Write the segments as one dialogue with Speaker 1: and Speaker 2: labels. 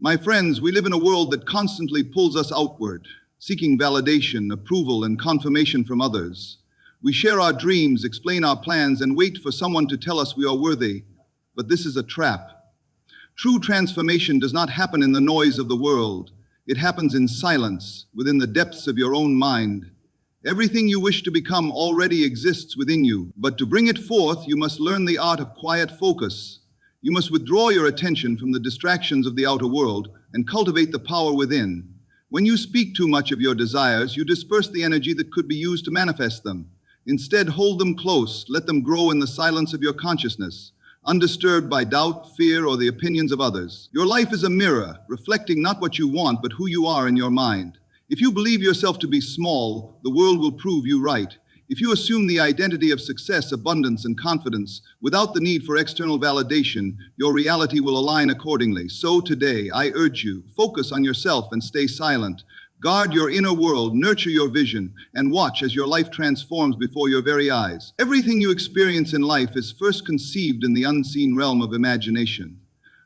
Speaker 1: My friends, we live in a world that constantly pulls us outward, seeking validation, approval, and confirmation from others. We share our dreams, explain our plans, and wait for someone to tell us we are worthy. But this is a trap. True transformation does not happen in the noise of the world. It happens in silence, within the depths of your own mind. Everything you wish to become already exists within you, but to bring it forth, you must learn the art of quiet focus. You must withdraw your attention from the distractions of the outer world and cultivate the power within. When you speak too much of your desires, you disperse the energy that could be used to manifest them. Instead, hold them close, let them grow in the silence of your consciousness, undisturbed by doubt, fear, or the opinions of others. Your life is a mirror, reflecting not what you want, but who you are in your mind. If you believe yourself to be small, the world will prove you right. If you assume the identity of success, abundance, and confidence without the need for external validation, your reality will align accordingly. So today, I urge you, focus on yourself and stay silent. Guard your inner world, nurture your vision, and watch as your life transforms before your very eyes. Everything you experience in life is first conceived in the unseen realm of imagination.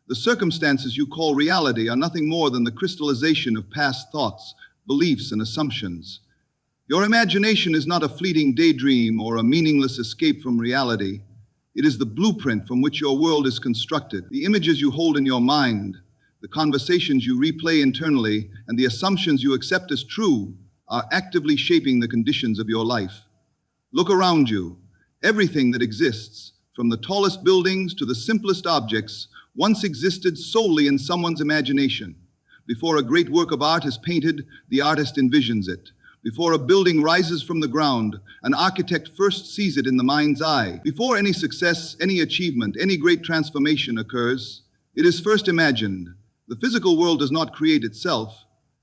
Speaker 1: The circumstances you call reality are nothing more than the crystallization of past thoughts, beliefs, and assumptions. Your imagination is not a fleeting daydream or a meaningless escape from reality. It is the blueprint from which your world is constructed. The images you hold in your mind, the conversations you replay internally, and the assumptions you accept as true are actively shaping the conditions of your life. Look around you. Everything that exists, from the tallest buildings to the simplest objects, once existed solely in someone's imagination. Before a great work of art is painted, the artist envisions it. Before a building rises from the ground, an architect first sees it in the mind's eye. Before any success, any achievement, any great transformation occurs, it is first imagined. The physical world does not create itself.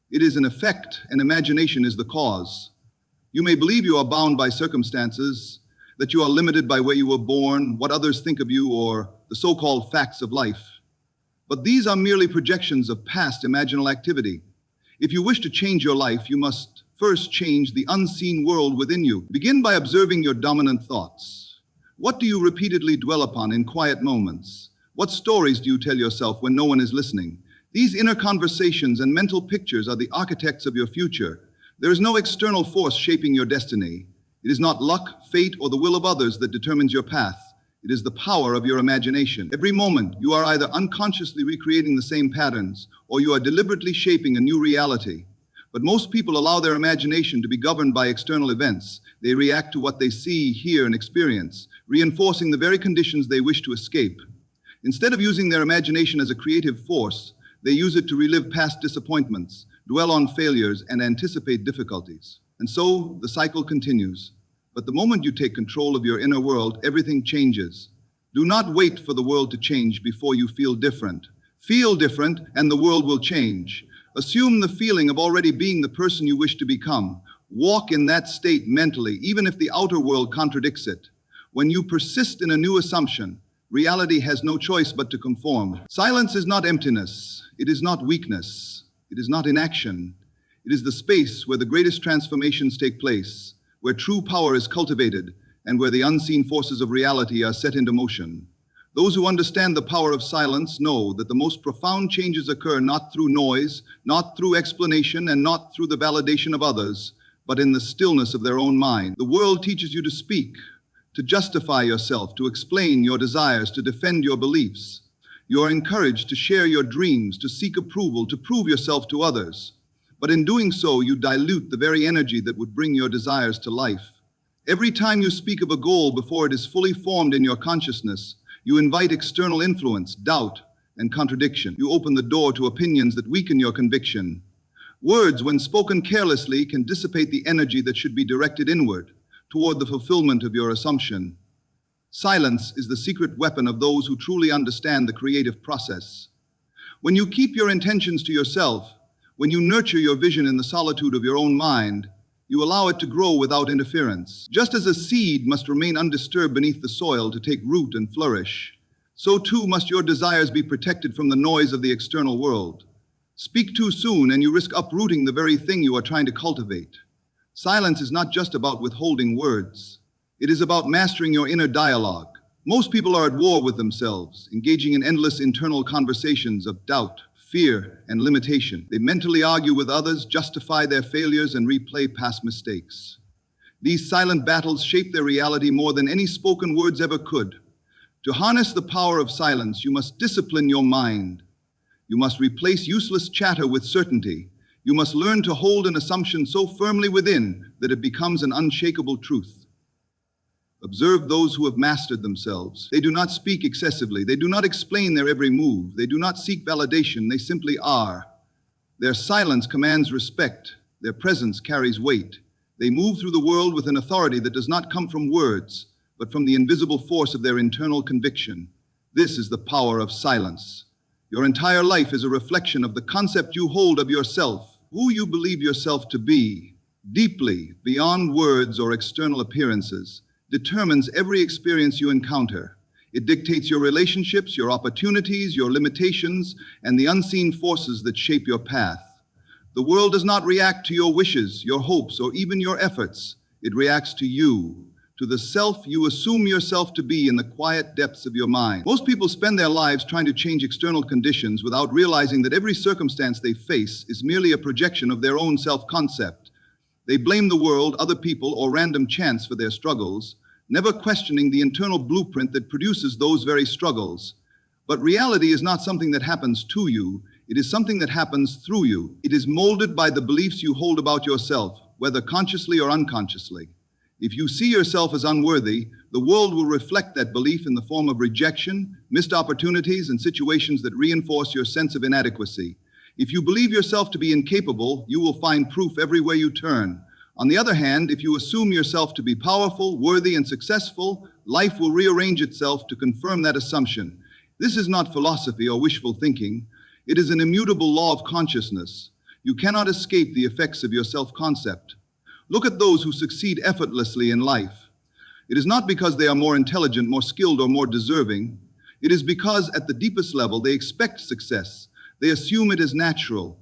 Speaker 1: It is an effect, and imagination is the cause. You may believe you are bound by circumstances, that you are limited by where you were born, what others think of you, or the so-called facts of life. But these are merely projections of past imaginal activity. If you wish to change your life, you must first change the unseen world within you. Begin by observing your dominant thoughts. What do you repeatedly dwell upon in quiet moments? What stories do you tell yourself when no one is listening? These inner conversations and mental pictures are the architects of your future. There is no external force shaping your destiny. It is not luck, fate, or the will of others that determines your path. It is the power of your imagination. Every moment, you are either unconsciously recreating the same patterns, or you are deliberately shaping a new reality. But most people allow their imagination to be governed by external events. They react to what they see, hear, and experience, reinforcing the very conditions they wish to escape. Instead of using their imagination as a creative force, they use it to relive past disappointments, dwell on failures, and anticipate difficulties. And so the cycle continues. But the moment you take control of your inner world, everything changes. Do not wait for the world to change before you feel different. Feel different, and the world will change. Assume the feeling of already being the person you wish to become. Walk in that state mentally, even if the outer world contradicts it. When you persist in a new assumption, reality has no choice but to conform. Silence is not emptiness. It is not weakness. It is not inaction. It is the space where the greatest transformations take place, where true power is cultivated, and where the unseen forces of reality are set into motion. Those who understand the power of silence know that the most profound changes occur not through noise, not through explanation, and not through the validation of others, but in the stillness of their own mind. The world teaches you to speak, to justify yourself, to explain your desires, to defend your beliefs. You are encouraged to share your dreams, to seek approval, to prove yourself to others. But in doing so, you dilute the very energy that would bring your desires to life. Every time you speak of a goal before it is fully formed in your consciousness, you invite external influence, doubt, and contradiction. You open the door to opinions that weaken your conviction. Words, when spoken carelessly, can dissipate the energy that should be directed inward, toward the fulfillment of your assumption. Silence is the secret weapon of those who truly understand the creative process. When you keep your intentions to yourself, when you nurture your vision in the solitude of your own mind, you allow it to grow without interference. Just as a seed must remain undisturbed beneath the soil to take root and flourish, so too must your desires be protected from the noise of the external world. Speak too soon and you risk uprooting the very thing you are trying to cultivate. Silence is not just about withholding words. It is about mastering your inner dialogue. Most people are at war with themselves, engaging in endless internal conversations of doubt, fear, and limitation. They mentally argue with others, justify their failures, and replay past mistakes. These silent battles shape their reality more than any spoken words ever could. To harness the power of silence, you must discipline your mind. You must replace useless chatter with certainty. You must learn to hold an assumption so firmly within that it becomes an unshakable truth. Observe those who have mastered themselves. They do not speak excessively. They do not explain their every move. They do not seek validation. They simply are. Their silence commands respect. Their presence carries weight. They move through the world with an authority that does not come from words, but from the invisible force of their internal conviction. This is the power of silence. Your entire life is a reflection of the concept you hold of yourself, who you believe yourself to be, deeply, beyond words or external appearances, determines every experience you encounter. It dictates your relationships, your opportunities, your limitations, and the unseen forces that shape your path. The world does not react to your wishes, your hopes, or even your efforts. It reacts to you, to the self you assume yourself to be in the quiet depths of your mind. Most people spend their lives trying to change external conditions without realizing that every circumstance they face is merely a projection of their own self-concept. They blame the world, other people, or random chance for their struggles, never questioning the internal blueprint that produces those very struggles. But reality is not something that happens to you. It is something that happens through you. It is molded by the beliefs you hold about yourself, whether consciously or unconsciously. If you see yourself as unworthy, the world will reflect that belief in the form of rejection, missed opportunities, and situations that reinforce your sense of inadequacy. If you believe yourself to be incapable, you will find proof everywhere you turn. On the other hand, if you assume yourself to be powerful, worthy, and successful, life will rearrange itself to confirm that assumption. This is not philosophy or wishful thinking. It is an immutable law of consciousness. You cannot escape the effects of your self-concept. Look at those who succeed effortlessly in life. It is not because they are more intelligent, more skilled, or more deserving. It is because at the deepest level they expect success. They assume it is natural.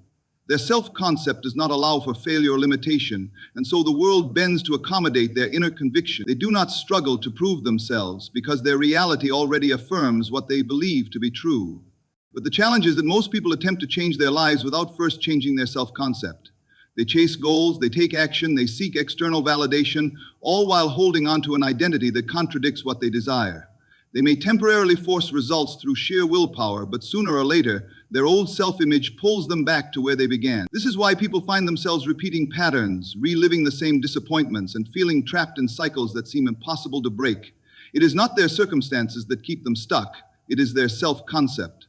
Speaker 1: Their self-concept does not allow for failure or limitation, and so the world bends to accommodate their inner conviction. They do not struggle to prove themselves because their reality already affirms what they believe to be true. But the challenge is that most people attempt to change their lives without first changing their self-concept. They chase goals, they take action, they seek external validation, all while holding on to an identity that contradicts what they desire. They may temporarily force results through sheer willpower, but sooner or later, their old self-image pulls them back to where they began. This is why people find themselves repeating patterns, reliving the same disappointments, and feeling trapped in cycles that seem impossible to break. It is not their circumstances that keep them stuck, it is their self-concept.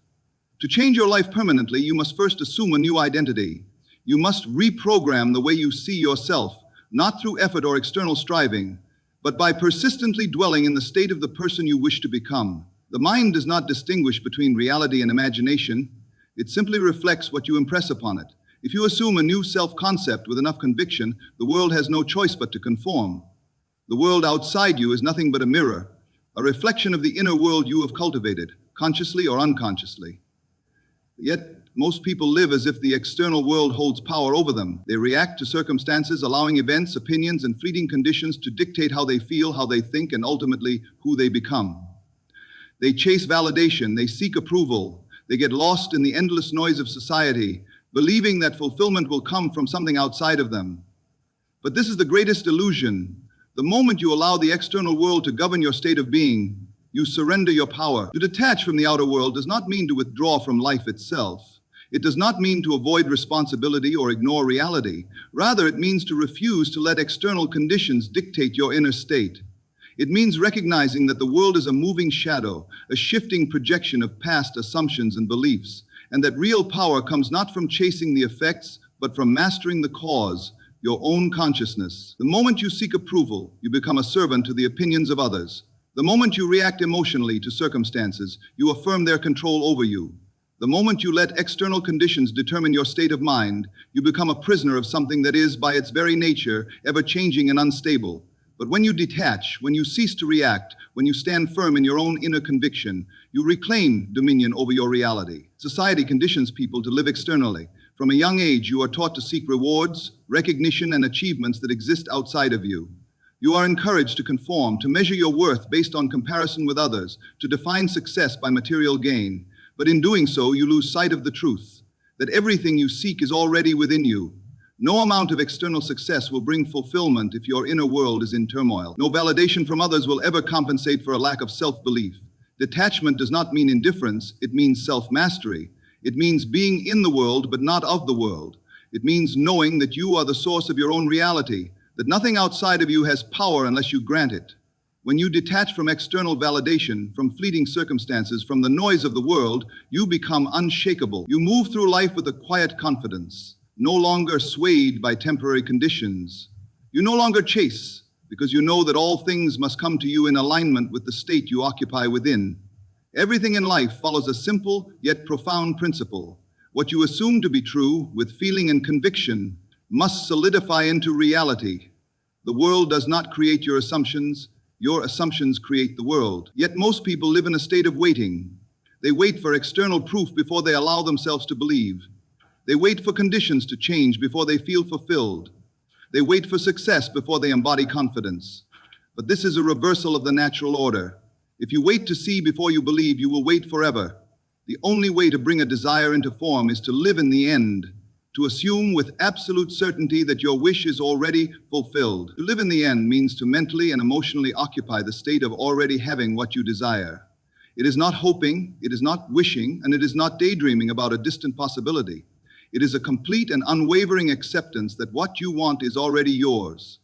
Speaker 1: To change your life permanently, you must first assume a new identity. You must reprogram the way you see yourself, not through effort or external striving, but by persistently dwelling in the state of the person you wish to become. The mind does not distinguish between reality and imagination. It simply reflects what you impress upon it. If you assume a new self-concept with enough conviction, the world has no choice but to conform. The world outside you is nothing but a mirror, a reflection of the inner world you have cultivated, consciously or unconsciously. Yet, most people live as if the external world holds power over them. They react to circumstances, allowing events, opinions, and fleeting conditions to dictate how they feel, how they think, and ultimately who they become. They chase validation, they seek approval, they get lost in the endless noise of society, believing that fulfillment will come from something outside of them. But this is the greatest illusion. The moment you allow the external world to govern your state of being, you surrender your power. To detach from the outer world does not mean to withdraw from life itself. It does not mean to avoid responsibility or ignore reality. Rather, it means to refuse to let external conditions dictate your inner state. It means recognizing that the world is a moving shadow, a shifting projection of past assumptions and beliefs, and that real power comes not from chasing the effects, but from mastering the cause, your own consciousness. The moment you seek approval, you become a servant to the opinions of others. The moment you react emotionally to circumstances, you affirm their control over you. The moment you let external conditions determine your state of mind, you become a prisoner of something that is, by its very nature, ever-changing and unstable. But when you detach, when you cease to react, when you stand firm in your own inner conviction, you reclaim dominion over your reality. Society conditions people to live externally. From a young age, you are taught to seek rewards, recognition, and achievements that exist outside of you. You are encouraged to conform, to measure your worth based on comparison with others, to define success by material gain. But in doing so, you lose sight of the truth. that everything you seek is already within you. No amount of external success will bring fulfillment if your inner world is in turmoil. No validation from others will ever compensate for a lack of self-belief. Detachment does not mean indifference, it means self-mastery. It means being in the world but not of the world. It means knowing that you are the source of your own reality, that nothing outside of you has power unless you grant it. When you detach from external validation, from fleeting circumstances, from the noise of the world, you become unshakable. You move through life with a quiet confidence, no longer swayed by temporary conditions. You no longer chase, because you know that all things must come to you in alignment with the state you occupy within. Everything in life follows a simple yet profound principle. What you assume to be true with feeling and conviction must solidify into reality. The world does not create your assumptions create the world. Yet most people live in a state of waiting. They wait for external proof before they allow themselves to believe. They wait for conditions to change before they feel fulfilled. They wait for success before they embody confidence. But this is a reversal of the natural order. If you wait to see before you believe, you will wait forever. The only way to bring a desire into form is to live in the end, to assume with absolute certainty that your wish is already fulfilled. To live in the end means to mentally and emotionally occupy the state of already having what you desire. It is not hoping, it is not wishing, and it is not daydreaming about a distant possibility. It is a complete and unwavering acceptance that what you want is already yours.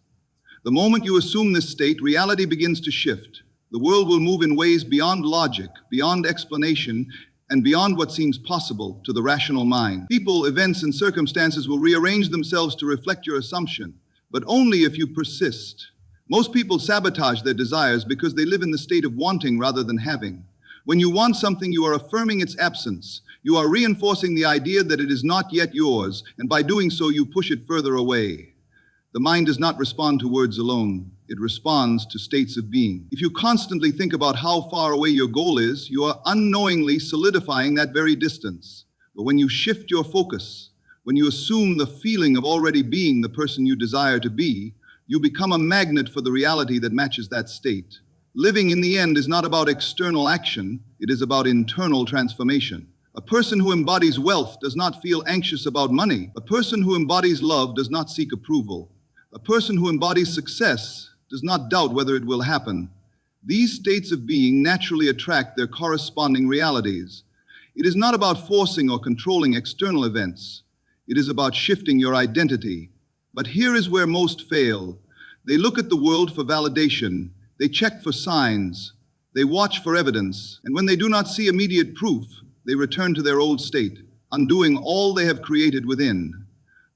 Speaker 1: The moment you assume this state, reality begins to shift. The world will move in ways beyond logic, beyond explanation, and beyond what seems possible to the rational mind. People, events, and circumstances will rearrange themselves to reflect your assumption, but only if you persist. Most people sabotage their desires because they live in the state of wanting rather than having. When you want something, you are affirming its absence. You are reinforcing the idea that it is not yet yours, and by doing so, you push it further away. The mind does not respond to words alone. It responds to states of being. If you constantly think about how far away your goal is, you are unknowingly solidifying that very distance. But when you shift your focus, when you assume the feeling of already being the person you desire to be, you become a magnet for the reality that matches that state. Living in the end is not about external action, it is about internal transformation. A person who embodies wealth does not feel anxious about money. A person who embodies love does not seek approval. A person who embodies success does not doubt whether it will happen. These states of being naturally attract their corresponding realities. It is not about forcing or controlling external events. It is about shifting your identity. But here is where most fail. They look at the world for validation. They check for signs. They watch for evidence. And when they do not see immediate proof, they return to their old state, undoing all they have created within.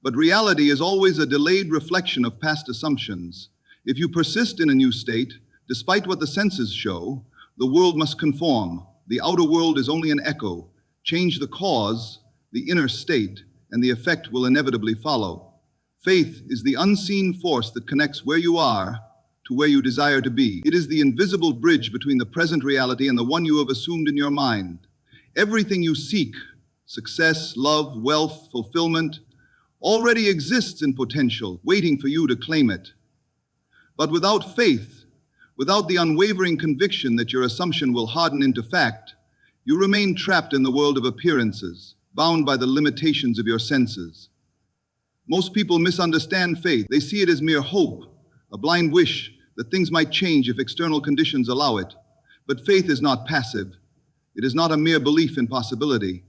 Speaker 1: But reality is always a delayed reflection of past assumptions. If you persist in a new state, despite what the senses show, the world must conform. The outer world is only an echo. Change the cause, the inner state, and the effect will inevitably follow. Faith is the unseen force that connects where you are to where you desire to be. It is the invisible bridge between the present reality and the one you have assumed in your mind. Everything you seek, success, love, wealth, fulfillment, already exists in potential, waiting for you to claim it. But without faith, without the unwavering conviction that your assumption will harden into fact, you remain trapped in the world of appearances, bound by the limitations of your senses. Most people misunderstand faith. They see it as mere hope, a blind wish that things might change if external conditions allow it. But faith is not passive. It is not a mere belief in possibility.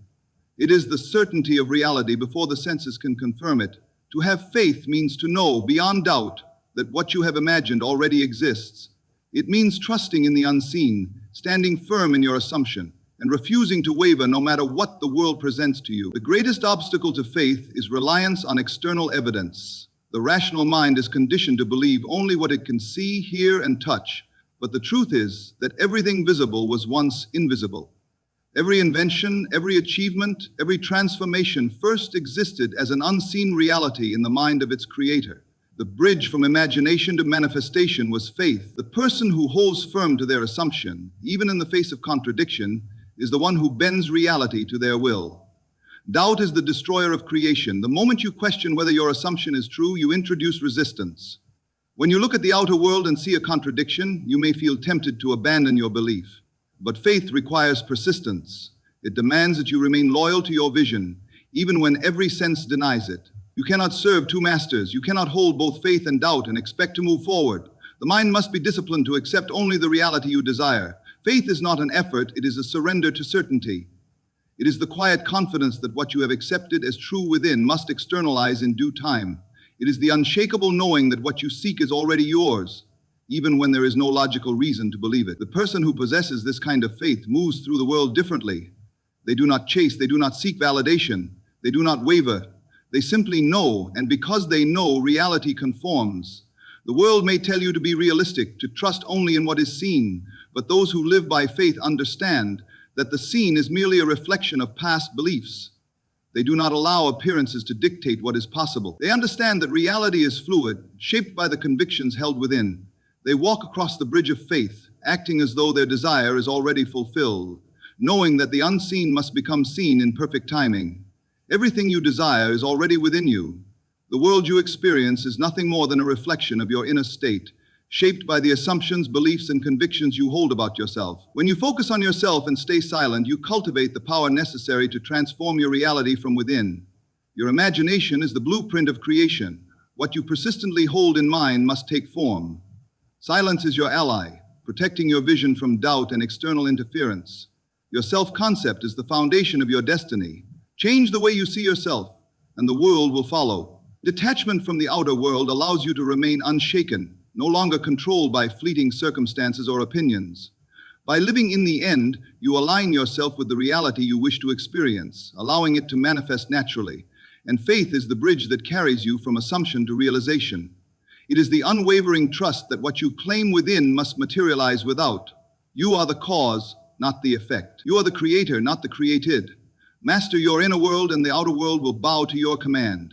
Speaker 1: It is the certainty of reality before the senses can confirm it. To have faith means to know beyond doubt that what you have imagined already exists. It means trusting in the unseen, standing firm in your assumption, and refusing to waver no matter what the world presents to you. The greatest obstacle to faith is reliance on external evidence. The rational mind is conditioned to believe only what it can see, hear, and touch. But the truth is that everything visible was once invisible. Every invention, every achievement, every transformation first existed as an unseen reality in the mind of its creator. The bridge from imagination to manifestation was faith. The person who holds firm to their assumption, even in the face of contradiction, is the one who bends reality to their will. Doubt is the destroyer of creation. The moment you question whether your assumption is true, you introduce resistance. When you look at the outer world and see a contradiction, you may feel tempted to abandon your belief. But faith requires persistence. It demands that you remain loyal to your vision, even when every sense denies it. You cannot serve two masters. You cannot hold both faith and doubt and expect to move forward. The mind must be disciplined to accept only the reality you desire. Faith is not an effort, it is a surrender to certainty. It is the quiet confidence that what you have accepted as true within must externalize in due time. It is the unshakable knowing that what you seek is already yours, even when there is no logical reason to believe it. The person who possesses this kind of faith moves through the world differently. They do not chase, they do not seek validation, they do not waver. They simply know, and because they know, reality conforms. The world may tell you to be realistic, to trust only in what is seen, but those who live by faith understand that the seen is merely a reflection of past beliefs. They do not allow appearances to dictate what is possible. They understand that reality is fluid, shaped by the convictions held within. They walk across the bridge of faith, acting as though their desire is already fulfilled, knowing that the unseen must become seen in perfect timing. Everything you desire is already within you. The world you experience is nothing more than a reflection of your inner state, shaped by the assumptions, beliefs, and convictions you hold about yourself. When you focus on yourself and stay silent, you cultivate the power necessary to transform your reality from within. Your imagination is the blueprint of creation. What you persistently hold in mind must take form. Silence is your ally, protecting your vision from doubt and external interference. Your self-concept is the foundation of your destiny. Change the way you see yourself, and the world will follow. Detachment from the outer world allows you to remain unshaken, no longer controlled by fleeting circumstances or opinions. By living in the end, you align yourself with the reality you wish to experience, allowing it to manifest naturally. And faith is the bridge that carries you from assumption to realization. It is the unwavering trust that what you claim within must materialize without. You are the cause, not the effect. You are the creator, not the created. Master your inner world, and the outer world will bow to your command.